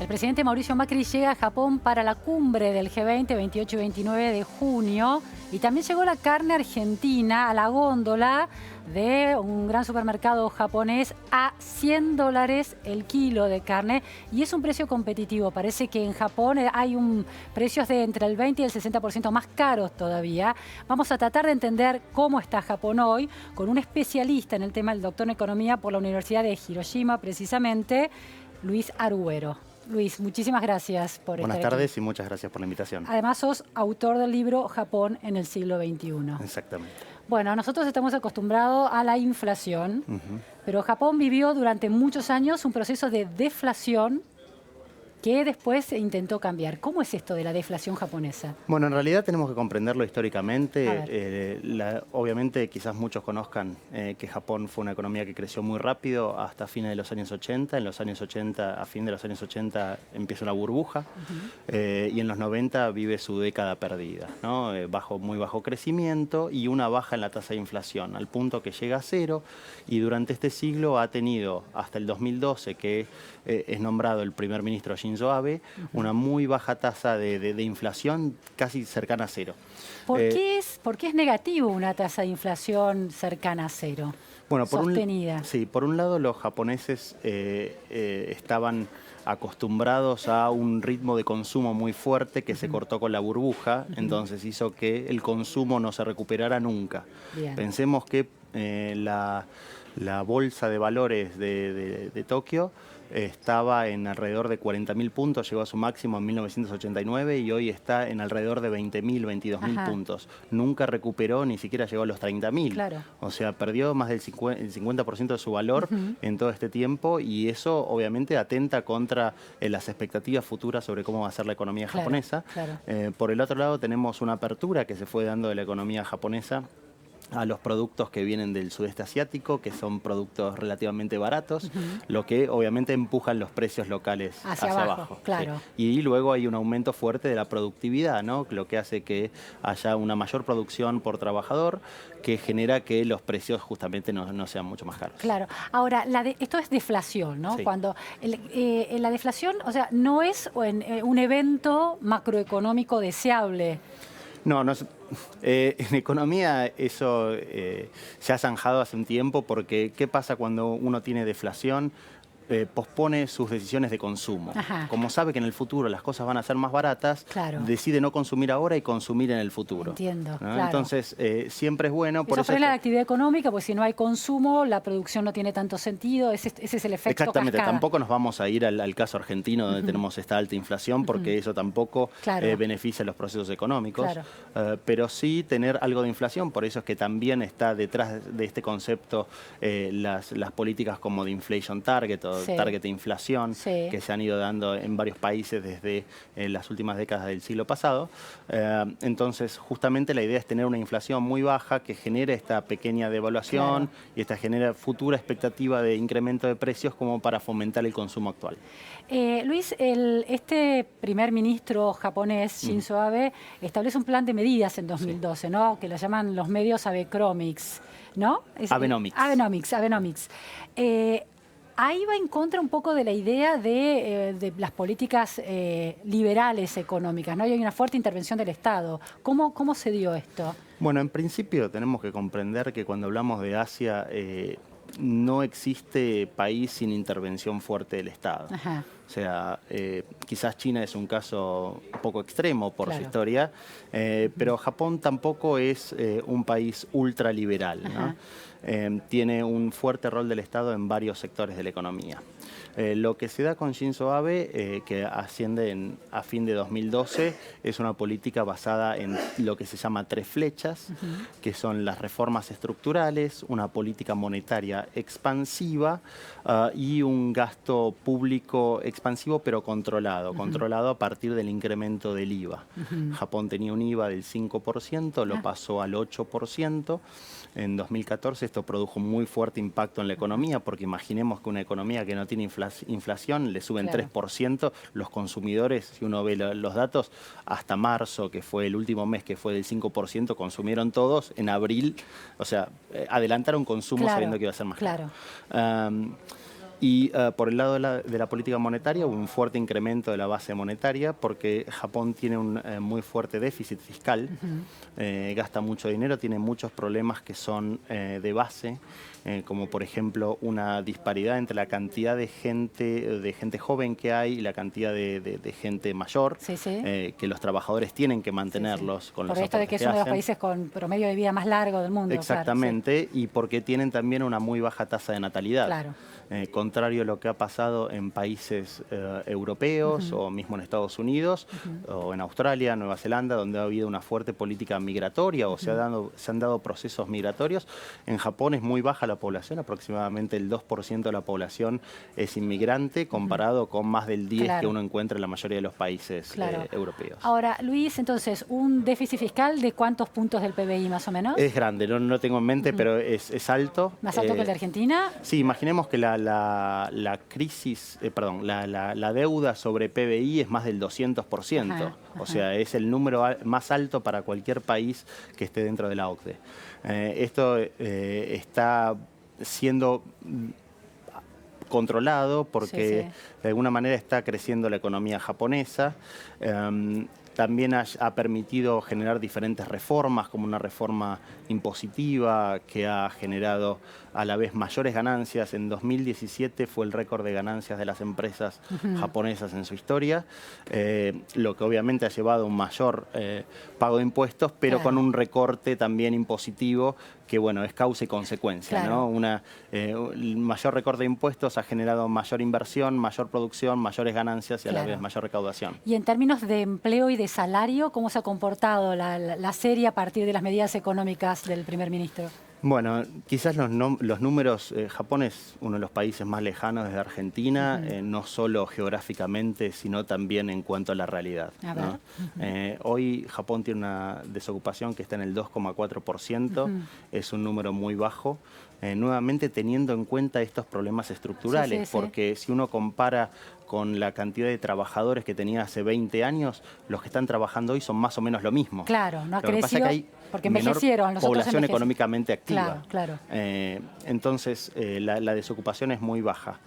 El presidente Mauricio Macri llega a Japón para la cumbre del G20, 28 y 29 de junio. Y también llegó la carne argentina a la góndola de un gran supermercado japonés a $100 el kilo de carne. Y es un precio competitivo. Parece que en Japón hay precios de entre el 20 y el 60% más caros todavía. Vamos a tratar de entender cómo está Japón hoy con un especialista en el tema, el doctor en economía por la Universidad de Hiroshima, precisamente, Luis Aruero. Luis, muchísimas gracias por estar aquí. Buenas tardes y muchas gracias por la invitación. Además, sos autor del libro Japón en el siglo XXI. Exactamente. Bueno, nosotros estamos acostumbrados a la inflación, pero Japón vivió durante muchos años un proceso de deflación que después se intentó cambiar. ¿Cómo es esto de la deflación japonesa? Bueno, en realidad tenemos que comprenderlo históricamente. Obviamente, quizás muchos conozcan que Japón fue una economía que creció muy rápido hasta fines de los años 80. En los años 80, a fin de los años 80, empieza una burbuja y en los 90 vive su década perdida, ¿no? Muy bajo crecimiento y una baja en la tasa de inflación, al punto que llega a cero. Y durante este siglo ha tenido, hasta el 2012, que es nombrado el primer ministro Shinzo Abe, una muy baja tasa de inflación, casi cercana a cero. ¿Por qué es negativo una tasa de inflación cercana a cero? Bueno, sostenida. Por un lado los japoneses estaban acostumbrados a un ritmo de consumo muy fuerte que se cortó con la burbuja, entonces hizo que el consumo no se recuperara nunca. Bien. Pensemos que la bolsa de valores de Tokio estaba en alrededor de 40.000 puntos, llegó a su máximo en 1989 y hoy está en alrededor de 20.000, 22.000 puntos. Nunca recuperó, ni siquiera llegó a los 30.000. Claro. O sea, perdió más del 50% de su valor en todo este tiempo y eso obviamente atenta contra las expectativas futuras sobre cómo va a ser la economía japonesa. Claro. Por el otro lado tenemos una apertura que se fue dando de la economía japonesa a los productos que vienen del sudeste asiático, que son productos relativamente baratos, lo que obviamente empujan los precios locales hacia abajo. Claro. Sí. Y luego hay un aumento fuerte de la productividad, ¿no? Lo que hace que haya una mayor producción por trabajador, que genera que los precios justamente no sean mucho más caros. Claro. Ahora, esto es deflación, ¿no? Sí. Cuando la deflación, o sea, no es un evento macroeconómico deseable. No, en economía eso se ha zanjado hace un tiempo porque ¿qué pasa cuando uno tiene deflación? Pospone sus decisiones de consumo. Como sabe que en el futuro las cosas van a ser más baratas, decide no consumir ahora y consumir en el futuro. Entiendo, ¿no? claro. Entonces, siempre es bueno. Eso frena la actividad económica, pues si no hay consumo, la producción no tiene tanto sentido. Ese es el efecto Exactamente, cascada. tampoco nos vamos a ir al caso argentino donde tenemos esta alta inflación porque eso tampoco beneficia los procesos económicos. Pero sí tener algo de inflación, por eso es que también está detrás de este concepto las políticas como de inflation target o target de inflación que se han ido dando en varios países desde las últimas décadas del siglo pasado. Entonces, justamente la idea es tener una inflación muy baja que genere esta pequeña devaluación y esta genera futura expectativa de incremento de precios como para fomentar el consumo actual. Luis, este primer ministro japonés, Shinzo Abe, establece un plan de medidas en 2012, ¿no? Que lo llaman los medios Abenomics, ¿no? Abenomics. Ahí va en contra un poco de la idea de las políticas liberales económicas, ¿no? Y hay una fuerte intervención del Estado. ¿Cómo se dio esto? Bueno, en principio tenemos que comprender que cuando hablamos de Asia no existe país sin intervención fuerte del Estado. O sea, quizás China es un caso un poco extremo por su historia, pero Japón tampoco es un país ultraliberal, ¿no? Tiene un fuerte rol del Estado en varios sectores de la economía. Lo que se da con Shinzo Abe, que asciende a fin de 2012, es una política basada en lo que se llama 3 flechas, que son las reformas estructurales, una política monetaria expansiva y un gasto público expansivo pero controlado, controlado a partir del incremento del IVA. Japón tenía un IVA del 5%, lo pasó al 8%. En 2014 esto produjo un muy fuerte impacto en la economía, porque imaginemos que una economía que no tiene inflación le suben 3%, los consumidores, si uno ve los datos, hasta marzo, que fue el último mes que fue del 5%, consumieron todos, en abril, o sea, adelantaron consumo sabiendo que iba a ser más caro. Y por el lado de la política monetaria hubo un fuerte incremento de la base monetaria porque Japón tiene un muy fuerte déficit fiscal, gasta mucho dinero, tiene muchos problemas que son de base, como por ejemplo una disparidad entre la cantidad de gente joven que hay y la cantidad de gente mayor, que los trabajadores tienen que mantenerlos con los aportes por esto de que es uno de los países con promedio de vida más largo del mundo. Exactamente, claro, y porque tienen también una muy baja tasa de natalidad. Claro. Contrario a lo que ha pasado en países europeos o mismo en Estados Unidos o en Australia, Nueva Zelanda, donde ha habido una fuerte política migratoria o se han dado procesos migratorios. En Japón es muy baja la población, aproximadamente el 2% de la población es inmigrante comparado con más del 10% que uno encuentra en la mayoría de los países europeos. Ahora, Luis, entonces, ¿un déficit fiscal de cuántos puntos del PBI más o menos? Es grande, no tengo en mente, pero es alto. ¿Más alto que el de Argentina? Sí, imaginemos que la deuda sobre PBI es más del 200%. O sea, es el número más alto para cualquier país que esté dentro de la OCDE. Esto está siendo controlado porque de alguna manera está creciendo la economía japonesa. También ha permitido generar diferentes reformas, como una reforma impositiva que ha generado a la vez mayores ganancias. En 2017 fue el récord de ganancias de las empresas japonesas en su historia, lo que obviamente ha llevado a un mayor pago de impuestos, pero con un recorte también impositivo que, bueno, es causa y consecuencia, ¿no? El mayor recorte de impuestos ha generado mayor inversión, mayor producción, mayores ganancias y a la vez mayor recaudación. Y en términos de empleo y de salario, ¿cómo se ha comportado la serie a partir de las medidas económicas del primer ministro? Bueno, quizás los números, Japón es uno de los países más lejanos desde Argentina, no solo geográficamente, sino también en cuanto a la realidad, ¿no? Hoy Japón tiene una desocupación que está en el 2,4%, es un número muy bajo, nuevamente teniendo en cuenta estos problemas estructurales, porque si uno compara con la cantidad de trabajadores que tenía hace 20 años, los que están trabajando hoy son más o menos lo mismo. Claro, no ha crecido. Lo que pasa es que hay porque envejecieron, población económicamente activa. Claro. Entonces, la desocupación es muy baja.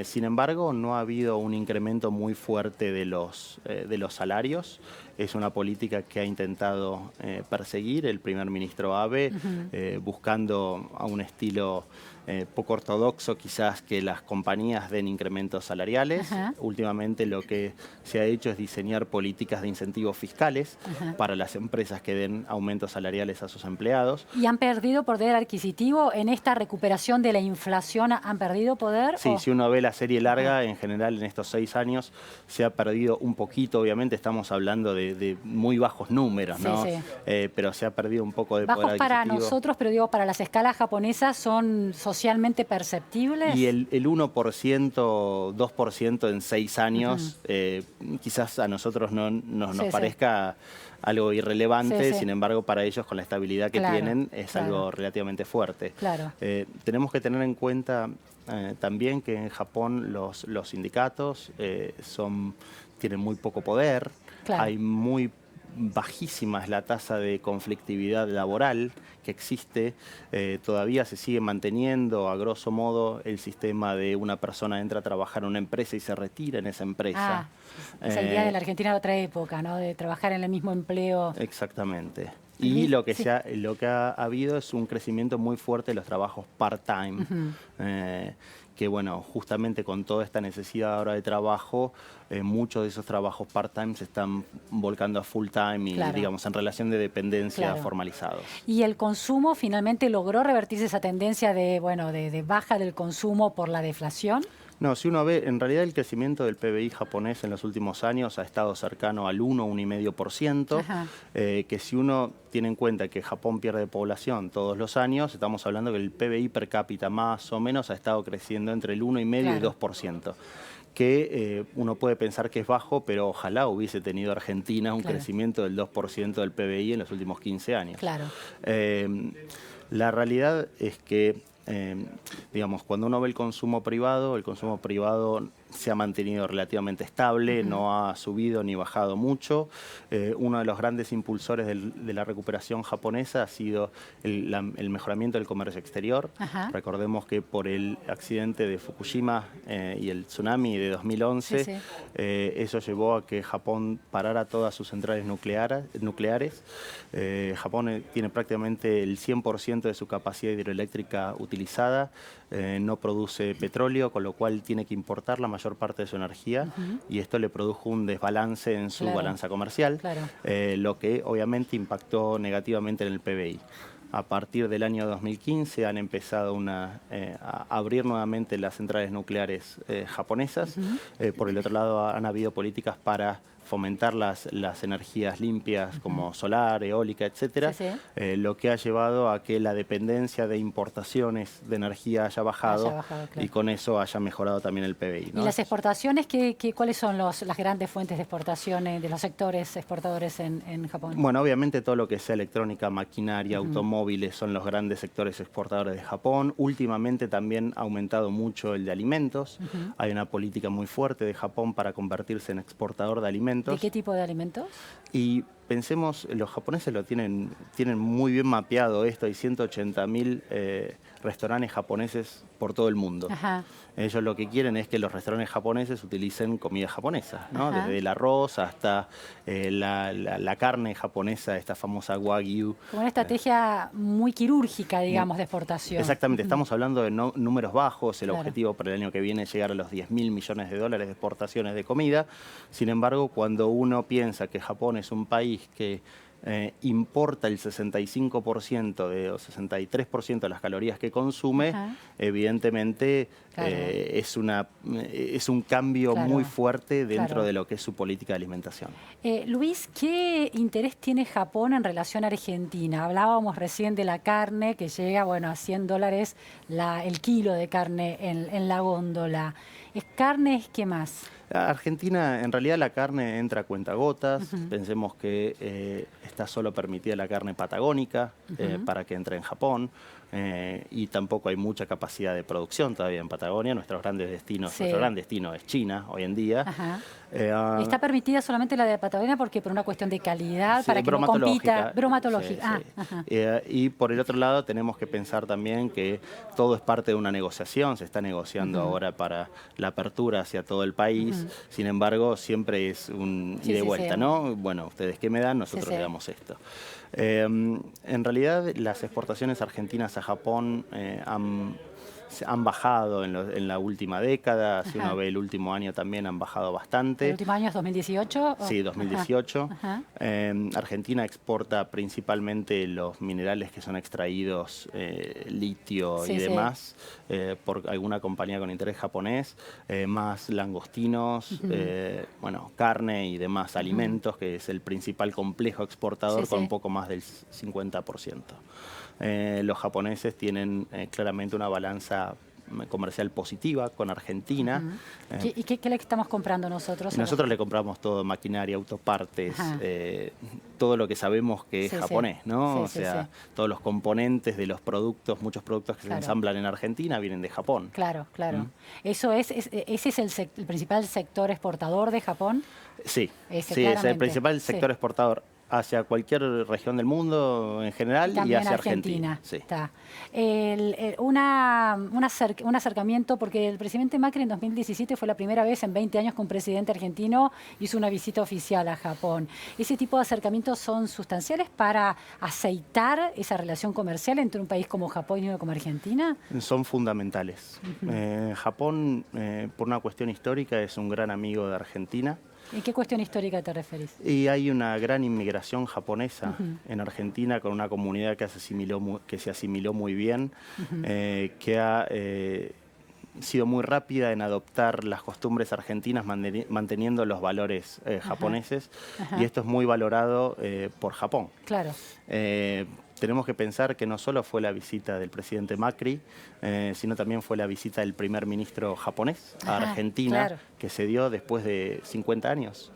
Sin embargo, no ha habido un incremento muy fuerte de los salarios. Es una política que ha intentado perseguir el primer ministro Abe, buscando a un estilo poco ortodoxo quizás que las compañías den incrementos salariales. Últimamente lo que se ha hecho es diseñar políticas de incentivos fiscales para las empresas que den aumentos salariales a sus empleados. ¿Y han perdido poder adquisitivo en esta recuperación de la inflación? ¿Han perdido poder? Sí, si uno ve la serie larga, en general en estos 6 años se ha perdido un poquito, obviamente estamos hablando de muy bajos números, ¿no? Pero se ha perdido un poco de poder adquisitivo. Bajos para nosotros, pero digo, para las escalas japonesas son socialmente perceptibles. Y el 1%, 2% en 6 años, quizás a nosotros no nos parezca algo irrelevante, sin embargo para ellos con la estabilidad que tienen es algo relativamente fuerte. Tenemos que tener en cuenta también que en Japón los sindicatos tienen muy poco poder, hay muy bajísima es la tasa de conflictividad laboral que existe, todavía se sigue manteniendo a grosso modo el sistema de una persona entra a trabajar en una empresa y se retira en esa empresa. Es el día de la Argentina de otra época, ¿no? De trabajar en el mismo empleo. Exactamente. Y lo que ha habido es un crecimiento muy fuerte de los trabajos part-time, que bueno, justamente con toda esta necesidad ahora de trabajo, muchos de esos trabajos part-time se están volcando a full-time y digamos en relación de dependencia formalizados. ¿Y el consumo finalmente logró revertirse esa tendencia de baja del consumo por la deflación? No, si uno ve, en realidad el crecimiento del PBI japonés en los últimos años ha estado cercano al 1,5%, que si uno tiene en cuenta que Japón pierde población todos los años, estamos hablando que el PBI per cápita más o menos ha estado creciendo entre el 1,5% y 2%. Que uno puede pensar que es bajo, pero ojalá hubiese tenido Argentina un crecimiento del 2% del PBI en los últimos 15 años. La realidad es que digamos, cuando uno ve el consumo privado se ha mantenido relativamente estable, no ha subido ni bajado mucho. Uno de los grandes impulsores de la recuperación japonesa ha sido el mejoramiento del comercio exterior. Recordemos que por el accidente de Fukushima y el tsunami de 2011, eso llevó a que Japón parara todas sus centrales nucleares. Japón tiene prácticamente el 100% de su capacidad hidroeléctrica utilizada, no produce petróleo, con lo cual tiene que importar la mayor parte de su energía, y esto le produjo un desbalance en su balanza comercial, lo que obviamente impactó negativamente en el PBI. A partir del año 2015 han empezado a abrir nuevamente las centrales nucleares japonesas. Por el otro lado, han habido políticas para fomentar las energías limpias como solar, eólica, etcétera, lo que ha llevado a que la dependencia de importaciones de energía haya bajado, y con eso haya mejorado también el PBI, ¿no? ¿Y las exportaciones, cuáles son las grandes fuentes de exportaciones de los sectores exportadores en Japón? Bueno, obviamente todo lo que sea electrónica, maquinaria, automóviles son los grandes sectores exportadores de Japón. Últimamente también ha aumentado mucho el de alimentos. Hay una política muy fuerte de Japón para convertirse en exportador de alimentos. ¿De qué tipo de alimentos? Y pensemos, los japoneses tienen muy bien mapeado esto. Hay 180.000 restaurantes japoneses por todo el mundo. Ellos lo que quieren es que los restaurantes japoneses utilicen comida japonesa, ¿no? Desde el arroz hasta la carne japonesa, esta famosa wagyu. Como una estrategia muy quirúrgica, digamos, de exportación. Exactamente, estamos hablando de números bajos. El objetivo para el año que viene es llegar a los 10.000 millones de dólares de exportaciones de comida. Sin embargo, cuando uno piensa que Japón es un país que importa el 65% o 63% de las calorías que consume, evidentemente es un cambio muy fuerte dentro de lo que es su política de alimentación. Luis, ¿qué interés tiene Japón en relación a Argentina? Hablábamos recién de la carne, que llega a $100 el kilo de carne en la góndola. ¿Es carne? ¿Qué más? Argentina, en realidad la carne entra a cuentagotas. Pensemos que está solo permitida la carne patagónica para que entre en Japón. Y tampoco hay mucha capacidad de producción todavía en Patagonia. Nuestro gran destino es China hoy en día. ¿Está permitida solamente la de Patagonia porque por una cuestión de calidad, para que no compita? Bromatológica. Y por el otro lado tenemos que pensar también que todo es parte de una negociación. Se está negociando ahora para la apertura hacia todo el país. Sin embargo, siempre es un ida y vuelta, ¿no? Bueno, ustedes qué me dan, nosotros le damos esto. En realidad, las exportaciones argentinas a Japón han bajado en la última década. Si uno ve el último año también han bajado bastante. ¿El último año es 2018? Sí, 2018. Argentina exporta principalmente los minerales que son extraídos, litio y demás, por alguna compañía con interés japonés, más langostinos, carne y demás alimentos, que es el principal complejo exportador con un poco más del 50%. Los japoneses tienen claramente una balanza comercial positiva con Argentina. ¿Y qué le estamos comprando nosotros? Nosotros le compramos todo, maquinaria, autopartes, todo lo que sabemos que es japonés, ¿no? Todos los componentes de los productos, muchos productos que se ensamblan en Argentina vienen de Japón. Claro. ¿Ese es el principal sector exportador de Japón? Sí, es el principal sector exportador hacia cualquier región del mundo en general y hacia Argentina. Está. Un acercamiento, porque el presidente Macri en 2017 fue la primera vez en 20 años que un presidente argentino hizo una visita oficial a Japón. ¿Ese tipo de acercamientos son sustanciales para aceitar esa relación comercial entre un país como Japón y uno como Argentina? Son fundamentales. Japón, por una cuestión histórica, es un gran amigo de Argentina. ¿En qué cuestión histórica te referís? Y hay una gran inmigración japonesa en Argentina, con una comunidad que se asimiló muy bien, que ha sido muy rápida en adoptar las costumbres argentinas, manteniendo los valores japoneses, y esto es muy valorado por Japón. Claro. Tenemos que pensar que no solo fue la visita del presidente Macri, sino también fue la visita del primer ministro japonés a Argentina, que se dio después de 50 años.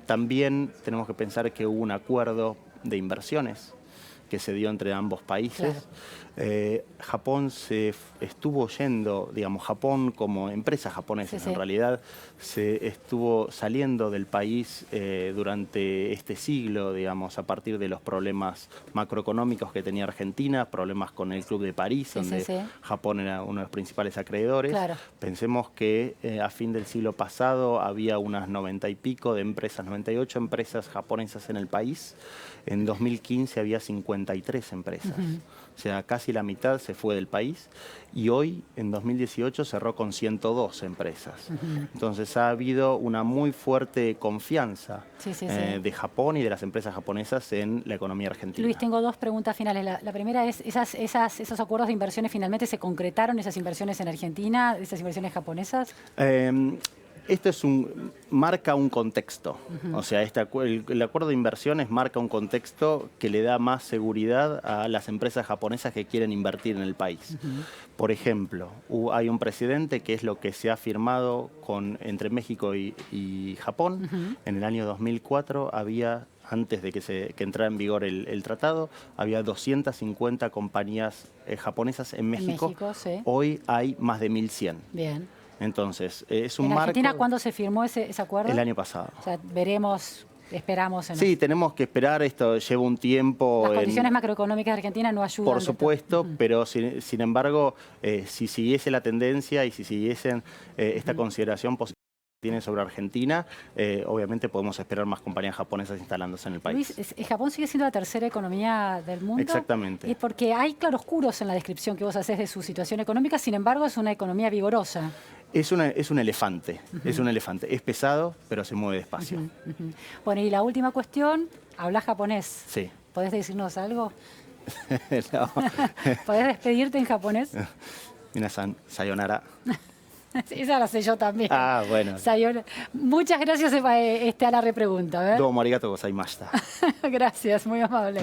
También tenemos que pensar que hubo un acuerdo de inversiones que se dio entre ambos países. Japón se estuvo yendo, digamos, Japón como empresa japonesa, en realidad se estuvo saliendo del país durante este siglo, digamos, a partir de los problemas macroeconómicos que tenía Argentina, problemas con el Club de París, donde Japón era uno de los principales acreedores. Claro. Pensemos que a fin del siglo pasado había unas 90 y pico de empresas, 98 empresas japonesas en el país. En 2015 había 53 empresas. O sea, casi la mitad se fue del país y hoy, en 2018, cerró con 102 empresas. Entonces ha habido una muy fuerte confianza de Japón y de las empresas japonesas en la economía argentina. Luis, tengo dos preguntas finales. La primera es, ¿esos acuerdos de inversiones finalmente se concretaron, esas inversiones en Argentina, esas inversiones japonesas? Esto marca un contexto, o sea, el acuerdo de inversiones marca un contexto que le da más seguridad a las empresas japonesas que quieren invertir en el país. Por ejemplo, hay un precedente que es lo que se ha firmado entre México y Japón. En el año 2004 había, antes de que entrara en vigor el tratado, había 250 compañías japonesas en México. Hoy hay más de 1.100. Bien. Entonces, es un marco... ¿En Argentina cuándo se firmó ese acuerdo? El año pasado. O sea, esperamos... Sí, tenemos que esperar, esto lleva un tiempo... Las condiciones macroeconómicas de Argentina no ayudan. Por supuesto, pero sin embargo, si siguiese la tendencia y si siguiesen esta consideración positiva que tiene sobre Argentina, obviamente podemos esperar más compañías japonesas instalándose en el país. Luis, ¿Japón sigue siendo la tercera economía del mundo? Exactamente. Y porque hay claroscuros en la descripción que vos haces de su situación económica, sin embargo es una economía vigorosa. Es un elefante, es un elefante. Es pesado, pero se mueve despacio. Bueno, y la última cuestión, ¿hablas japonés? Sí. ¿Podés decirnos algo? No. ¿Podés despedirte en japonés? Minasan, sayonara. Esa la sé yo también. Ah, bueno. Sayonara. Muchas gracias a la repregunta. Domo arigatou gozaimashita. Gracias, muy amable.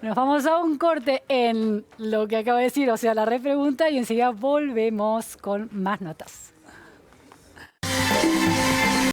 Nos vamos a un corte en lo que acabo de decir, o sea, la repregunta, y enseguida volvemos con más notas.